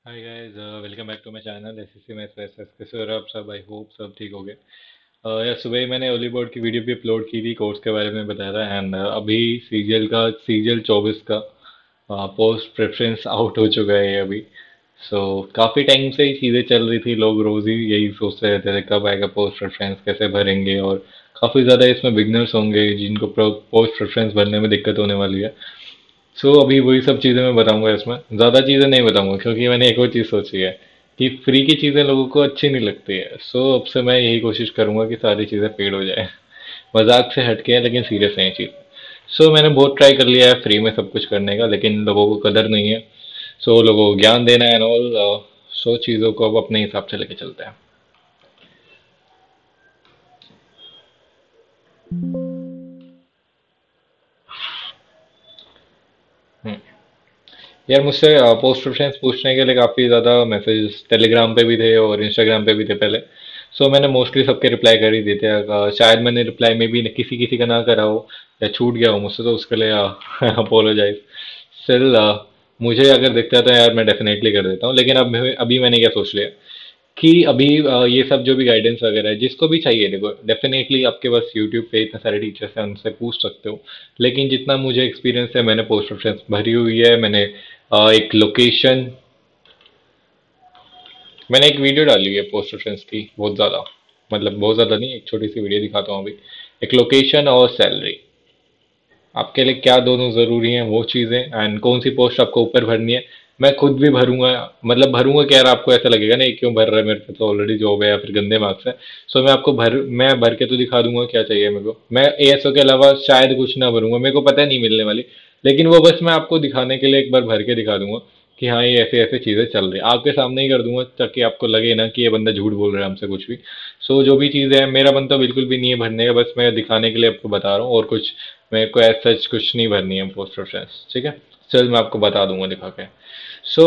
Hi guys, welcome back to my channel SSC maths वैसेस। कैसे हो रहे हो आप सब? आई होप सब ठीक हो गए। यार सुबह ही मैंने ओली बोर्ड की वीडियो भी अपलोड की थी, कोर्स के बारे में बताया था। एंड अभी सीजीएल 24 का पोस्ट प्रेफरेंस आउट हो चुका है अभी। सो काफ़ी टाइम से ही चीज़ें चल रही थी, लोग रोज़ ही यही सोचते रहते थे कब आएगा पोस्ट प्रेफरेंस, कैसे भरेंगे। और काफ़ी ज़्यादा इसमें बिगनर्स होंगे जिनको पोस्ट प्रेफरेंस भरने में दिक्कत होने वाली है। अभी वही सब चीज़ें मैं बताऊंगा इसमें। ज़्यादा चीज़ें नहीं बताऊंगा क्योंकि मैंने एक और चीज़ सोची है कि फ्री की चीज़ें लोगों को अच्छी नहीं लगती है। अब से मैं यही कोशिश करूंगा कि सारी चीज़ें पेड हो जाए। मजाक से हटके है लेकिन सीरियस है ये चीज़। मैंने बहुत ट्राई कर लिया है फ्री में सब कुछ करने का, लेकिन लोगों को कदर नहीं है। लोगों को ज्ञान देना है एंड ऑल। चीज़ों को अब अपने हिसाब से लेके चलते हैं। हम्म। यार मुझसे पोस्ट प्रेफरेंस पूछने के लिए काफ़ी ज़्यादा मैसेज टेलीग्राम पे भी थे और इंस्टाग्राम पे भी थे पहले। मैंने मोस्टली सबके रिप्लाई कर ही दिए थे। शायद मैंने रिप्लाई में भी किसी किसी का ना करा हो या छूट गया हो मुझसे, तो उसके लिए अपोलोजाइज। स्टिल मुझे अगर दिखता है तो यार मैं डेफिनेटली कर देता हूँ। लेकिन अभी मैंने क्या सोच लिया कि अभी ये सब जो भी गाइडेंस वगैरह है जिसको भी चाहिए, देखो डेफिनेटली आपके पास यूट्यूब पे इतने सारे टीचर्स हैं, उनसे पूछ सकते हो। लेकिन जितना मुझे एक्सपीरियंस है, मैंने पोस्ट प्रेफरेंस भरी हुई है। एक लोकेशन मैंने एक वीडियो डाली हुई है पोस्ट प्रेफरेंस की, बहुत ज़्यादा, मतलब बहुत ज़्यादा नहीं, एक छोटी सी वीडियो दिखाता हूँ अभी। एक लोकेशन और सैलरी, आपके लिए क्या दोनों ज़रूरी हैं वो चीज़ें, एंड कौन सी पोस्ट आपको ऊपर भरनी है। मैं खुद भी भरूंगा, मतलब भरूंगा क्या यार, आपको ऐसा लगेगा नहीं क्यों भर रहा है, मेरे पे तो ऑलरेडी जॉब है या फिर गंदे मार्क्स है। मैं भर के तो दिखा दूंगा क्या चाहिए मेरे को। मैं एएसओ के अलावा शायद कुछ ना भरूंगा, मेरे को पता है नहीं मिलने वाली। लेकिन वो बस मैं आपको दिखाने के लिए एक बार भर के दिखा दूंगा कि हाँ ये ऐसे ऐसे चीज़ें चल रही है, आपके सामने ही कर दूंगा ताकि आपको लगे ना कि ये बंदा झूठ बोल रहा है हमसे कुछ भी। जो भी चीज़ है, मेरा मन तो बिल्कुल भी नहीं है भरने का, बस मैं दिखाने के लिए आपको बता रहा हूँ और कुछ। मेरे को एज सच कुछ नहीं भरनी है पोस्ट प्रेफरेंस, ठीक है। चल मैं आपको बता दूंगा दिखा के। सो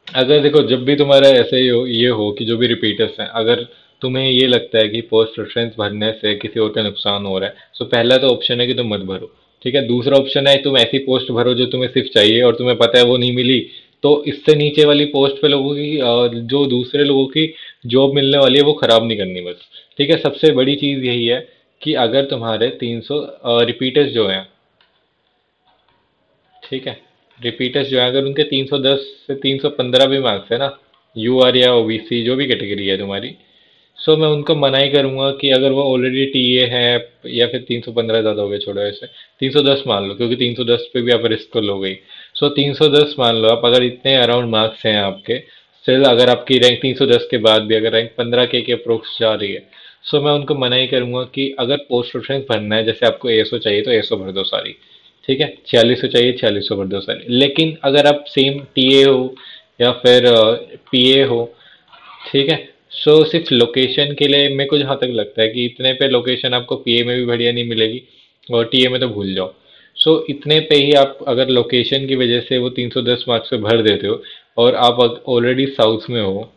अगर देखो, जब भी तुम्हारा ऐसे ही हो, ये हो कि जो भी रिपीटर्स हैं, अगर तुम्हें ये लगता है कि पोस्ट प्रेफरेंस भरने से किसी और का नुकसान हो रहा है, पहला तो ऑप्शन है कि तुम मत भरो। ठीक है, दूसरा ऑप्शन है तुम ऐसी पोस्ट भरो जो तुम्हें सिर्फ चाहिए और तुम्हें पता है वो नहीं मिली, तो इससे नीचे वाली पोस्ट पे लोगों की जो दूसरे लोगों की जॉब मिलने वाली है वो खराब नहीं करनी बस। ठीक है, सबसे बड़ी चीज़ यही है कि अगर तुम्हारे 300 रिपीटर्स जो हैं, ठीक है, रिपीटर्स जो है अगर उनके 310 से 315 भी मार्क्स है ना, यूआर या ओबीसी जो भी कैटेगरी है तुम्हारी, मैं उनको मना ही करूंगा कि अगर वो ऑलरेडी टीए है, या फिर 315 ज़्यादा हो गया, छोड़ो ऐसे 310 मान लो, क्योंकि 310 पे भी आप रिस्क कर लो गई। 310 मान लो आप, अगर इतने अराउंड मार्क्स हैं आपके, स्टिल अगर आपकी रैंक 310 के बाद भी अगर रैंक 15 के अप्रोक्स जा रही है, मैं उनको मना ही करूंगा कि अगर पोस्ट प्रेफरेंस भरना है, जैसे आपको एएसओ चाहिए तो एएसओ भर दो सारी। ठीक है, 4600 चाहिए 4600 भर दो सारी। लेकिन अगर आप सेम टीए हो या फिर पीए हो, ठीक है, सिर्फ लोकेशन के लिए मेरे को जहाँ तक लगता है कि इतने पे लोकेशन आपको पीए में भी बढ़िया नहीं मिलेगी और टीए में तो भूल जाओ। इतने पे ही आप अगर लोकेशन की वजह से वो 310 मार्क्स पे भर देते हो और आप ऑलरेडी साउथ में हो,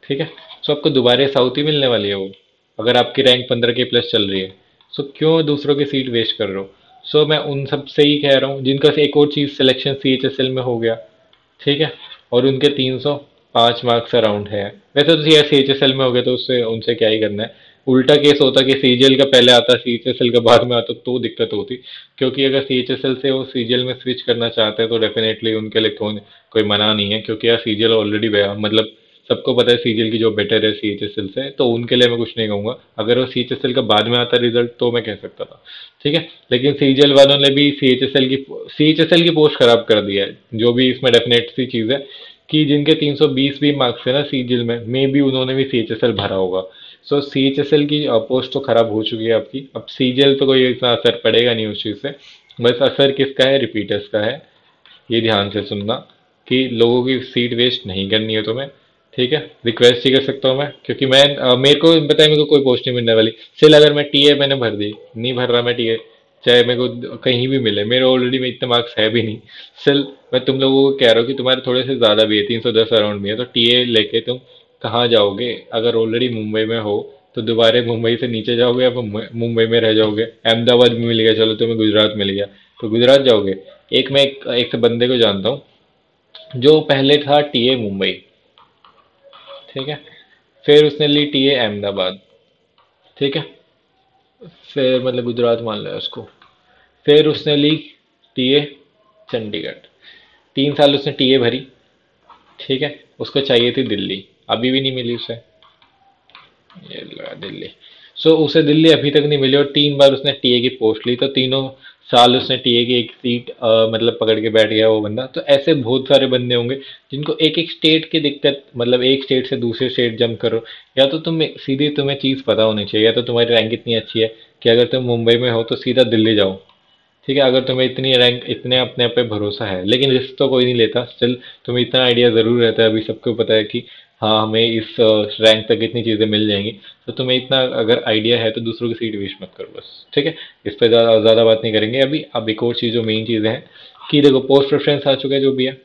ठीक है, आपको दोबारा साउथ ही मिलने वाली है वो, अगर आपकी रैंक 15 के प्लस चल रही है। क्यों दूसरों की सीट वेस्ट कर रहे हो? मैं उन सब से ही कह रहा हूँ जिनका एक और चीज़ सिलेक्शन सीएचएसएल में हो गया, ठीक है, और उनके 305 मार्क्स अराउंड है। वैसे तो यार सीएचएसएल में हो गए तो उससे उनसे क्या ही करना है। उल्टा केस होता कि सीजीएल का पहले आता सीएचएसएल का बाद में आता तो दिक्कत होती। क्योंकि अगर सीएचएसएल से वो सीजीएल में स्विच करना चाहते हैं तो डेफिनेटली उनके लिए कोई मना नहीं है, क्योंकि यार सीजीएल ऑलरेडी मतलब सबको पता है सीजीएल की जो बेटर है सीएचएसएल से, तो उनके लिए मैं कुछ नहीं कहूंगा। अगर वो सीएचएसएल का बाद में आता रिजल्ट तो मैं कह सकता था, ठीक है। लेकिन सीजीएल वालों ने भी सीएचएसएल की पोस्ट खराब कर दी है। जो भी इसमें डेफिनेट सी चीज़ है कि जिनके 320 भी मार्क्स है ना सीजीएल में, मे बी उन्होंने भी सीएचएसएल भरा होगा। सीएचएसएल की पोस्ट तो खराब हो चुकी है आपकी, अब सीजीएल पे कोई इतना असर पड़ेगा नहीं उस चीज़ से। बस असर किसका है? रिपीटर्स का है। ये ध्यान से सुनना कि लोगों की सीट वेस्ट नहीं करनी है तुम्हें, ठीक है। रिक्वेस्ट ही कर सकता हूँ मैं, क्योंकि मेरे को पता है मेरे को कोई पोस्ट नहीं मिलने वाली। स्टिल अगर मैं टीए मैंने भर दी, नहीं भर रहा मैं टीए, चाहे मेरे को कहीं भी मिले, मेरे ऑलरेडी में इतने मार्क्स है भी नहीं। स्टिल मैं तुम लोगों को कह रहा हूँ कि तुम्हारे थोड़े से ज़्यादा भी है, 310 अराउंड भी है, तो टीए लेके तुम कहाँ जाओगे? अगर ऑलरेडी मुंबई में हो तो दोबारा मुंबई से नीचे जाओगे या फिर मुंबई में रह जाओगे? अहमदाबाद में मिल गया, चलो तुम्हें गुजरात मिल गया तो गुजरात जाओगे। एक मैं एक बंदे को जानता हूँ, जो पहले था टीए मुंबई, ठीक है। फिर उसने ली टीए अहमदाबाद, ठीक है। फिर मतलब गुजरात मान लिया उसको। फिर उसने ली टीए चंडीगढ़, 3 साल उसने टीए भरी, ठीक है। उसको चाहिए थी दिल्ली, अभी भी नहीं मिली उसे। ये लगा दिल्ली। सो उसे दिल्ली अभी तक नहीं मिली और 3 बार उसने टीए की पोस्ट ली, तो तीनों साल उसने टीए की एक सीट मतलब पकड़ के बैठ गया वो बंदा। तो ऐसे बहुत सारे बंदे होंगे जिनको एक एक स्टेट की दिक्कत, मतलब एक स्टेट से दूसरे स्टेट जंप करो, या तो तुम सीधी तुम्हें चीज़ पता होनी चाहिए, या तो तुम्हारी रैंक इतनी अच्छी है कि अगर तुम मुंबई में हो तो सीधा दिल्ली जाओ, ठीक है। अगर तुम्हें इतनी रैंक, इतने अपने आप पे भरोसा है, लेकिन रिस्क तो कोई नहीं लेता, स्टिल तुम्हें इतना आइडिया ज़रूर रहता है, अभी सबको पता है कि हाँ हमें इस रैंक तक इतनी चीज़ें मिल जाएंगी। तो तुम्हें इतना अगर आइडिया है तो दूसरों की सीट वेस्ट मत करो बस, ठीक है। इस पर ज़्यादा ज़्यादा बात नहीं करेंगे अभी। अब एक और चीज़ जो मेन चीज़ें हैं कि देखो पोस्ट प्रेफरेंस आ चुका है जो भी है,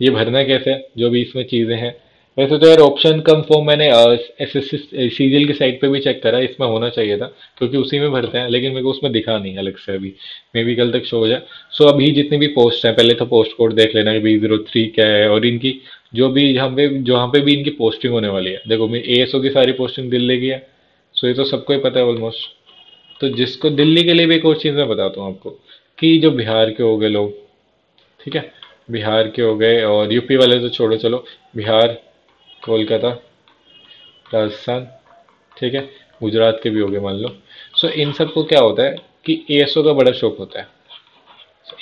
ये भरना कैसे है, जो भी इसमें चीज़ें हैं। वैसे तो यार ऑप्शन कम फॉर्म मैंने एस एस सीजीएल की साइट पे भी चेक करा, इसमें होना चाहिए था क्योंकि उसी में भरते हैं, लेकिन मेरे को उसमें दिखा नहीं अलग से अभी। मे बी कल तक शो हो जाए। सो अभी जितनी भी पोस्ट हैं, पहले तो पोस्ट कोड देख लेना कि B03 क्या है, और इनकी जो भी यहाँ पे भी इनकी पोस्टिंग होने वाली है। देखो मेरी एएसओ की सारी पोस्टिंग दिल्ली की है, सो ये तो सबको ही पता है ऑलमोस्ट। तो जिसको दिल्ली के लिए भी एक और चीज़ मैं बताता हूँ आपको, कि जो बिहार के हो गए लोग, ठीक है, बिहार के हो गए और यूपी वाले तो छोड़ो, चलो बिहार, कोलकाता, राजस्थान, ठीक है, गुजरात के भी हो गए मान लो। सो इन सबको क्या होता है कि एएसओ का बड़ा शौक होता है।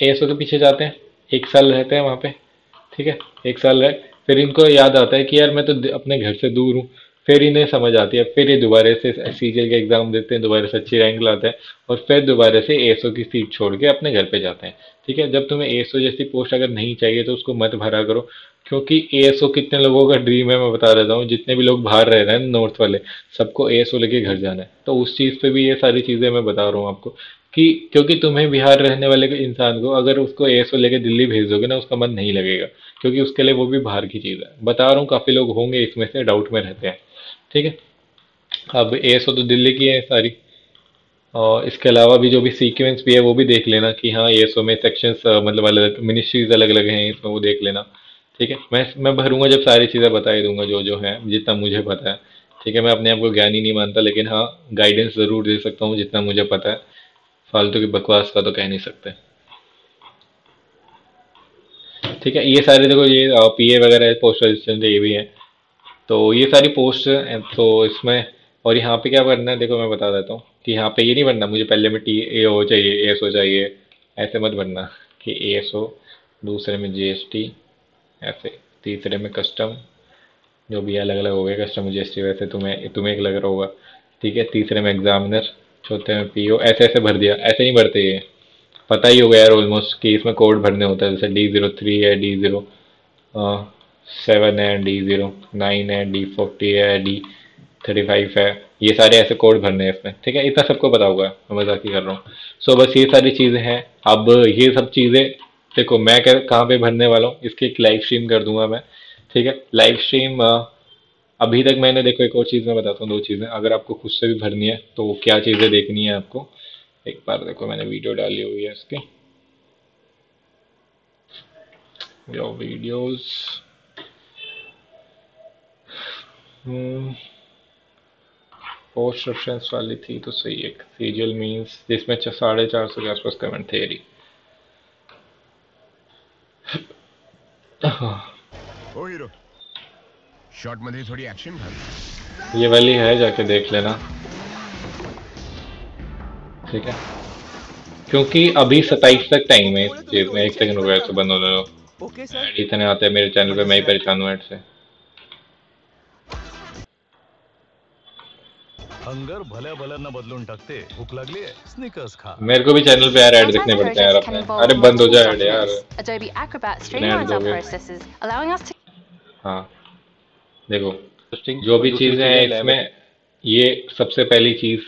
एएसओ के पीछे जाते हैं, 1 साल रहते हैं वहाँ पे, ठीक है। 1 साल रहे, फिर इनको याद आता है कि यार मैं तो अपने घर से दूर हूँ। फिर इन्हें समझ आती है, फिर ये दोबारा से सीजीएल का एग्जाम देते हैं, दोबारा से अच्छी रैंक लाते हैं, और फिर दोबारा से एएसओ की सीट छोड़ के अपने घर पे जाते हैं, ठीक है। जब तुम्हें एएसओ जैसी पोस्ट अगर नहीं चाहिए तो उसको मत भरा करो, क्योंकि एएसओ कितने लोगों का ड्रीम है मैं बता देता हूँ। जितने भी लोग बाहर रह रहे हैं नॉर्थ वाले, सबको एएसओ लेके घर जाना है। तो उस चीज़ पे भी ये सारी चीज़ें मैं बता रहा हूँ आपको, कि क्योंकि तुम्हें बिहार रहने वाले इंसान को अगर उसको एएसओ लेके दिल्ली भेज दोगे ना, उसका मन नहीं लगेगा, क्योंकि उसके लिए वो भी बाहर की चीज़ है। बता रहा हूँ काफ़ी लोग होंगे इसमें से डाउट में रहते हैं, ठीक है। अब एएसओ तो दिल्ली की है सारी, और इसके अलावा भी जो भी सीक्वेंस भी है वो भी देख लेना कि हाँ एएसओ में सेक्शंस मतलब अलग मिनिस्ट्रीज अलग अलग हैं इसमें, वो देख लेना, ठीक है। मैं भरूंगा जब सारी चीज़ें बता ही दूंगा जो जो है, जितना मुझे पता है, ठीक है। मैं अपने आप को ज्ञानी नहीं मानता, लेकिन हाँ गाइडेंस ज़रूर दे सकता हूँ जितना मुझे पता है। फालतू की बकवास का तो कह नहीं सकते, ठीक है। ये सारे देखो, ये पीए वगैरह पोस्ट रजिस्ट्रेशन ये भी है। तो ये सारी पोस्ट हैं, तो इसमें और यहाँ पे क्या करना है देखो मैं बता देता हूँ कि यहाँ पे ये नहीं बनना मुझे पहले में टी ए हो चाहिए, एएसओ चाहिए, ऐसे मत बनना कि एएसओ, दूसरे में जीएसटी, ऐसे, तीसरे में कस्टम, जो भी अलग अलग हो गए कस्टम जीएसटी, वैसे तुम्हें तुम्हें एक लग रहा होगा, ठीक है। तीसरे में एग्जामिनर, चौथे में पीओ, ऐसे ऐसे भर दिया, ऐसे नहीं भरते ये। पता ही होगा यार ऑलमोस्ट कि इसमें कोड भरने होता है, जैसे D03 है, D07 है, D09 है, D40 है, D35 है, ये सारे ऐसे कोड भरने हैं इसमें, ठीक है। इतना सबको पता होगा, मैं मजाक ही कर रहा हूँ। सो बस ये सारी चीज़ें हैं। अब ये सब चीज़ें देखो मैं कहाँ पे भरने वाला हूँ, इसकी एक लाइव स्ट्रीम कर दूंगा मैं, ठीक है। लाइव स्ट्रीम अभी तक मैंने देखो एक और चीज़ मैं बताता हूँ, 2 चीज़ें अगर आपको खुद से भी भरनी है तो क्या चीज़ें देखनी है आपको। एक बार देखो मैंने वीडियो डाली हुई है इसकी, यो वीडियोस, पोस्ट रेफरेंस वाली थी तो सही है। सीरियल मीन्स जिसमें 450 के आसपास कमेंट थे यारी। ओ हीरो, शॉट मध्ये थोडी ऍक्शन घाल. ये वाली है, जाके देख लेना, ठीक है। क्योंकि अभी 27 तक टाइम है इस चीज़ में। 1 सेकंड हो गया तो बंद होने दो। Okay sir. ऐड इतने आते हैं मेरे चैनल पे, मैं ही परेशान हूँ ऐड से। हंगर भल्या भल्यांना बदलून टाकते. भूक लागली आहे, स्निकर्स खा. मेरे को भी चैनल पे यार ऐड Sometimes दिखने पड़ते हैं यार projects can अपने। involve अरे बंद हो multiple जाए ऐड यार, documents. Adobe Acrobat इतने ऐड streamlines our दोगे। processes, allowing us to हाँ देखो, पोस्टिंग जो और भी दूसरी चीज़ें चीज़ हैं है इसमें, ये सबसे पहली चीज़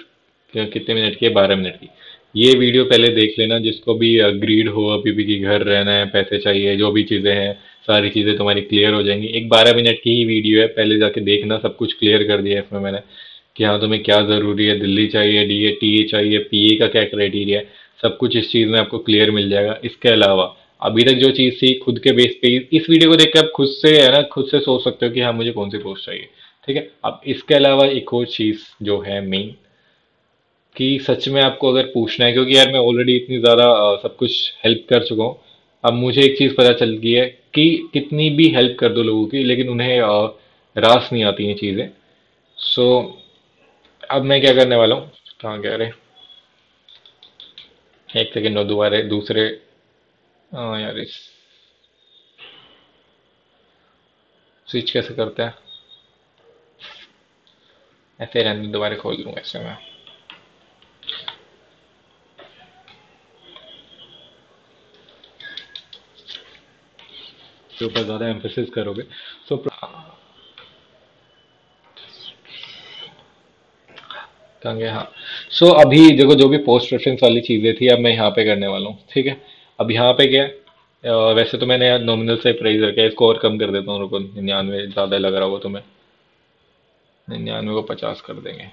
कितने मिनट की है, 12 मिनट की। ये वीडियो पहले देख लेना जिसको भी ग्रीड हो अभी भी कि घर रहना है, पैसे चाहिए, जो भी चीज़ें हैं सारी चीज़ें तुम्हारी क्लियर हो जाएंगी। एक 12 मिनट की ही वीडियो है, पहले जाके देखना, सब कुछ क्लियर कर दिया है इसमें मैंने कि हाँ तुम्हें क्या ज़रूरी है, दिल्ली चाहिए, डीए टीए चाहिए, पीए का क्या क्राइटेरिया है, सब कुछ इस चीज़ में आपको क्लियर मिल जाएगा। इसके अलावा अभी तक जो चीज़ थी खुद के बेस पे इस वीडियो को देख के आप खुद से है ना, खुद से सोच सकते हो कि हाँ मुझे कौन सी पोस्ट चाहिए। ठीक है, अब इसके अलावा एक और चीज़ जो है मेन, कि सच में आपको अगर पूछना है, क्योंकि यार मैं ऑलरेडी इतनी ज़्यादा सब कुछ हेल्प कर चुका हूँ। अब मुझे एक चीज़ पता चल गई है कि कितनी भी हेल्प कर दो लोगों की, लेकिन उन्हें रास नहीं आती हैं चीज़ें। सो अब मैं क्या करने वाला हूँ, कहाँ कह रहे, एक सेकेंड, और दोबारा दूसरे, यार इस स्विच कैसे करते हैं, ऐसे रहने दो, दोबारा खोल लूँगा ऐसे मैं। के ऊपर ज़्यादा एम्फेसिस करोगे। सो कहेंगे हाँ। सो अभी देखो, जो भी पोस्ट रेफरेंस वाली चीज़ें थी अब मैं यहाँ पे करने वाला हूँ। ठीक है, अब यहाँ पे क्या है, वैसे तो मैंने नॉमिनल से प्राइस रखा है, इसको और कम कर देता हूँ, रुको 99 ज़्यादा लग रहा होगा तुम्हें, 99 को 50 कर देंगे।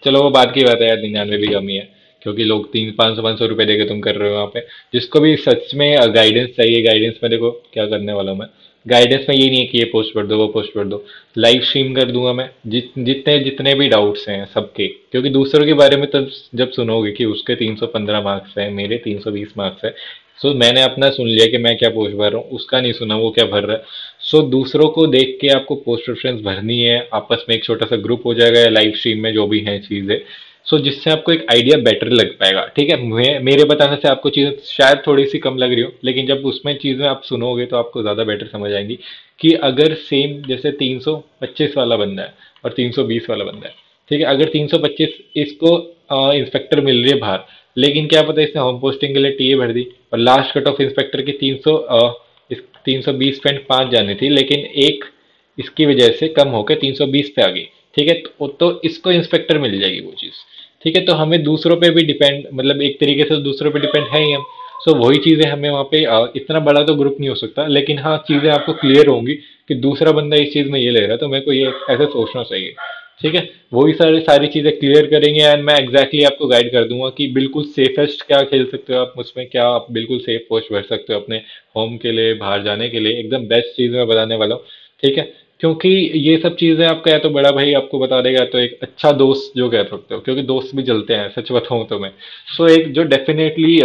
चलो वो बात की बात है यार, 99 भी कम ही है, क्योंकि लोग 300-500 रुपए देके तुम कर रहे हो वहाँ पे। जिसको भी सच में गाइडेंस चाहिए, गाइडेंस में देखो क्या करने वाला हूँ मैं। गाइडेंस में ये नहीं है कि ये पोस्ट कर दो वो पोस्ट कर दो, लाइव स्ट्रीम कर दूंगा मैं, जितने जितने भी डाउट्स हैं सबके, क्योंकि दूसरों के बारे में तब जब सुनोगे कि उसके 315 मार्क्स हैं, मेरे 320 मार्क्स है, सो मैंने अपना सुन लिया कि मैं क्या पोस्ट भर रहा हूँ, उसका नहीं सुना वो क्या भर रहा है। सो दूसरों को देख के आपको पोस्ट रेफरेंस भरनी है, आपस में एक छोटा सा ग्रुप हो जाएगा या लाइव स्ट्रीम में जो भी है चीज़ें, सो जिससे आपको एक आइडिया बेटर लग पाएगा। ठीक है, मेरे बताने से आपको चीज़ें शायद थोड़ी सी कम लग रही हो, लेकिन जब उसमें चीज़ें आप सुनोगे तो आपको ज़्यादा बेटर समझ आएंगी। कि अगर सेम जैसे 325 वाला बंदा है और 320 वाला बंदा है, ठीक है, अगर 325 इसको इंस्पेक्टर मिल रही है बाहर, लेकिन क्या पता इसने होम पोस्टिंग के लिए टीए भर दी और लास्ट कट ऑफ इंस्पेक्टर की 320.5 जानी थी, लेकिन एक इसकी वजह से कम होकर 320 पे आ गई। ठीक है, तो इसको इंस्पेक्टर मिल जाएगी वो चीज़। ठीक है, तो हमें दूसरों पे भी डिपेंड, मतलब एक तरीके से दूसरों पे डिपेंड है ही हम। सो वही चीज़ें हमें वहाँ पे इतना बड़ा तो ग्रुप नहीं हो सकता, लेकिन हाँ चीज़ें आपको क्लियर होंगी कि दूसरा बंदा इस चीज़ में ये ले रहा है तो मेरे को ये ऐसे सोचना चाहिए। ठीक है, वही सारी सारी चीज़ें क्लियर करेंगे एंड मैं एग्जैक्टली आपको गाइड कर दूंगा कि बिल्कुल सेफेस्ट क्या खेल सकते हो आप उसमें, क्या आप बिल्कुल सेफ पोस्ट भर सकते हो अपने होम के लिए, बाहर जाने के लिए, एकदम बेस्ट चीज़ मैं बताने वाला हूँ। ठीक है, क्योंकि ये सब चीज़ें आपका या तो बड़ा भाई आपको बता देगा, तो एक अच्छा दोस्त जो कह सकते हो, क्योंकि दोस्त भी जलते हैं सच बताऊं तो मैं। सो एक जो डेफिनेटली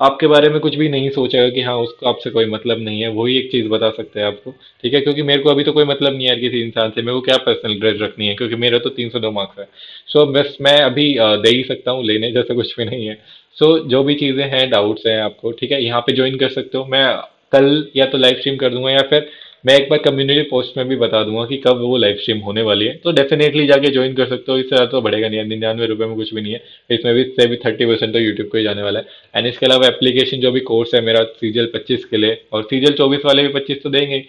आपके बारे में कुछ भी नहीं सोचेगा कि हाँ उसको आपसे कोई मतलब नहीं है, वही एक चीज़ बता सकते हैं आपको। ठीक है, क्योंकि मेरे को अभी तो कोई मतलब नहीं है यार किसी इंसान से, मेरे को क्या पर्सनल ग्रज रखनी है, क्योंकि मेरा तो 302 मार्क्स है। सो बस मैं अभी दे ही सकता हूँ, लेने जैसा कुछ भी नहीं है। सो जो भी चीज़ें हैं, डाउट्स हैं आपको, ठीक है, यहाँ पे ज्वाइन कर सकते हो। मैं कल या तो लाइव स्ट्रीम कर दूंगा या फिर मैं एक बार कम्युनिटी पोस्ट में भी बता दूंगा कि कब वो लाइव स्ट्रीम होने वाली है, तो डेफिनेटली जाके ज्वाइन कर सकते हो। इससे ज़्यादा तो बढ़ेगा नहीं, 99 रुपये में कुछ भी नहीं है। इसमें भी से भी 30% तो यूट्यूब को ही जाने वाला है। एंड इसके अलावा एप्लीकेशन जो भी कोर्स है मेरा सीजल 25 के लिए, और सीजल 24 वाले भी 25 तो देंगे,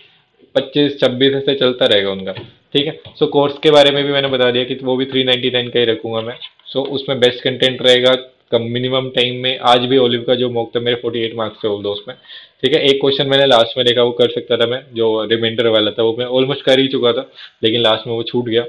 25-26 ऐसे चलता रहेगा उनका। ठीक है, सो कोर्स के बारे में भी मैंने बता दिया कि वो भी 399 का ही रखूंगा मैं। सो उसमें बेस्ट कंटेंट रहेगा, कम मिनिमम टाइम में। आज भी ओलिव का जो मॉक था मेरे 48 मार्क्स थे ऑल दो उसमें। ठीक है, एक क्वेश्चन मैंने लास्ट में देखा वो कर सकता था मैं, जो रिमाइंडर वाला था वो मैं ऑलमोस्ट कर ही चुका था, लेकिन लास्ट में वो छूट गया,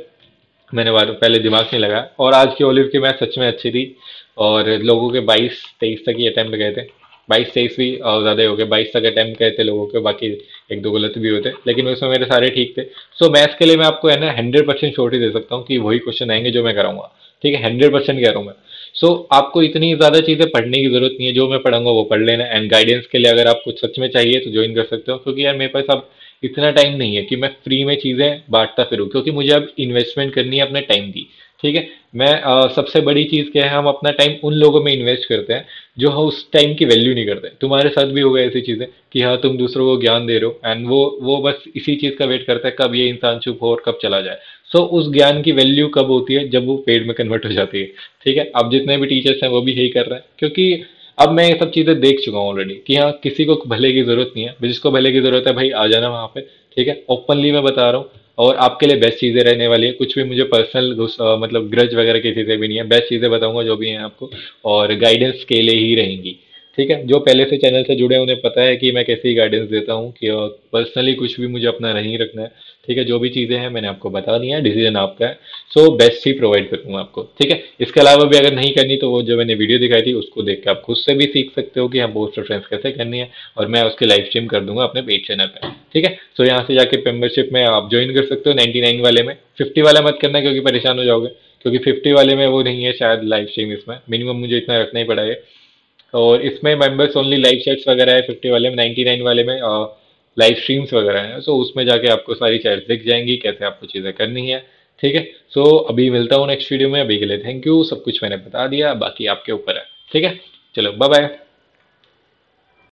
मैंने पहले दिमाग नहीं लगाया। और आज की ओलिव की मैथ सच में अच्छी थी, और लोगों के 22-23 तक ही अटैम्प्ट गए थे, 22-23 भी ज़्यादा ही हो गए, 22 तक अटैम्प्ट गए थे लोगों के, बाकी एक दो गलत भी हुए थे, लेकिन उसमें मेरे सारे ठीक थे। सो मैथ्स के लिए मैं आपको है ना 100% श्योरिटी दे सकता हूँ कि वही क्वेश्चन आएंगे जो मैं कराऊंगा। ठीक है, 100% कह रहा हूँ मैं। सो आपको इतनी ज़्यादा चीज़ें पढ़ने की जरूरत नहीं है, जो मैं पढ़ाऊंगा वो पढ़ लेना। एंड गाइडेंस के लिए अगर आपको सच में चाहिए तो ज्वाइन कर सकते हो, क्योंकि यार मेरे पास अब इतना टाइम नहीं है कि मैं फ्री में चीज़ें बांटता फिरूँ, क्योंकि मुझे अब इन्वेस्टमेंट करनी है अपने टाइम की। ठीक है, मैं सबसे बड़ी चीज़ क्या है, हम अपना टाइम उन लोगों में इन्वेस्ट करते हैं जो उस टाइम की वैल्यू नहीं करते। तुम्हारे साथ भी हो गए ऐसी चीज़ें कि हाँ तुम दूसरों को ज्ञान दे रहे हो एंड वो बस इसी चीज़ का वेट करता है कब ये इंसान चुप हो और कब चला जाए। सो उस ज्ञान की वैल्यू कब होती है, जब वो पेड में कन्वर्ट हो जाती है। ठीक है, अब जितने भी टीचर्स हैं वो भी यही कर रहे हैं, क्योंकि अब मैं ये सब चीज़ें देख चुका हूँ ऑलरेडी कि हाँ किसी को भले की ज़रूरत नहीं है, जिसको भले की ज़रूरत है भाई आ जाना वहाँ पे। ठीक है, ओपनली मैं बता रहा हूँ, और आपके लिए बेस्ट चीज़ें रहने वाली है। कुछ भी मुझे पर्सनल मतलब ग्रज वगैरह की चीज़ें भी नहीं है, बेस्ट चीज़ें बताऊंगा जो भी हैं आपको, और गाइडेंस के लिए ही रहेंगी। ठीक है, जो पहले से चैनल से जुड़े हैं उन्हें पता है कि मैं कैसी गाइडेंस देता हूँ कि पर्सनली कुछ भी मुझे अपना नहीं रखना है। ठीक है, जो भी चीज़ें हैं मैंने आपको बता दी है, डिसीजन आपका है। सो बेस्ट ही प्रोवाइड करूँगा आपको। ठीक है, इसके अलावा भी अगर नहीं करनी तो वो जो मैंने वीडियो दिखाई थी उसको देख के आप खुद से भी सीख सकते हो कि हाँ पोस्ट रेफरेंस कैसे करनी है, और मैं उसकी लाइव स्ट्रीम कर दूंगा अपने पेज चैनल पर। ठीक है, सो यहाँ से जाके मेंबरशिप में आप ज्वाइन कर सकते हो 99 वाले में। 50 वाला मत करना क्योंकि परेशान हो जाओगे, क्योंकि 50 वाले में वो नहीं है शायद लाइव स्ट्रीम, इसमें मिनिमम मुझे इतना रखना ही पड़ा है। और इसमें मेंबर्स ओनली लाइव चैट्स वगैरह है 50 वाले में। 99 वाले में लाइव स्ट्रीम्स वगैरह है, सो उसमें जाके आपको सारी चैट्स दिख जाएंगी कैसे आपको चीज़ें करनी है। ठीक है, सो अभी मिलता हूँ नेक्स्ट वीडियो में। अभी के लिए थैंक यू, सब कुछ मैंने बता दिया, बाकी आपके ऊपर है। ठीक है, चलो बाय बाय।